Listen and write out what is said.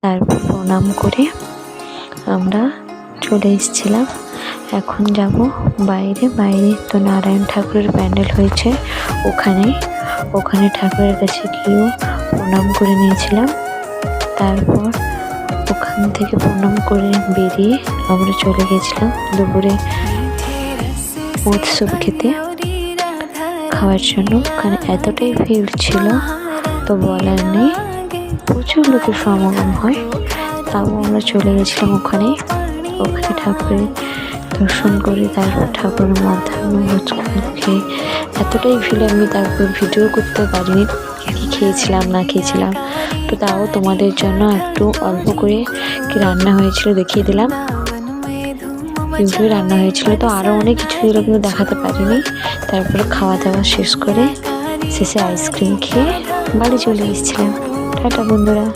তারপর প্রণাম করে আমরা চলে এসেছিলাম। এখন যাব বাইরে। বাইরে তো নারায়ণ ঠাকুরের প্যান্ডেল হয়েছে, ওখানে ঠাকুরের কাছে গিয়েও প্রণাম করে নিয়েছিলাম। তারপর ওখান থেকে প্রণাম করে বেরিয়ে আমরা চলে গেছিলাম দুপুরে উৎসব খেতে খাওয়ার জন্য। ওখানে এতটাই ভিড় ছিল তো বলার নেই, প্রচুর লোকের সমাগম হয়। তাও আমরা চলে গেছিলাম ওখানে ঠাকুরের দর্শন করে তারপর ঠাকুরের মধ্যাহ্ন খেয়ে এতটাই ভিড় আমি তারপর ভিডিও করতে পারিনি কি খেয়েছিলাম না খেয়েছিলাম। তো তাও তোমাদের জন্য একটু অল্প করে কি রান্না হয়েছিল দেখিয়ে দিলাম। ইউটিউবে রান্না হয়েছিল, তো আরও অনেক কিছু ছিল কিন্তু দেখাতে পারিনি। তারপরে খাওয়া দাওয়া শেষ করে শেষে আইসক্রিম খেয়ে বাড়ি চলে এসেছিলাম। টাটা বন্ধুরা।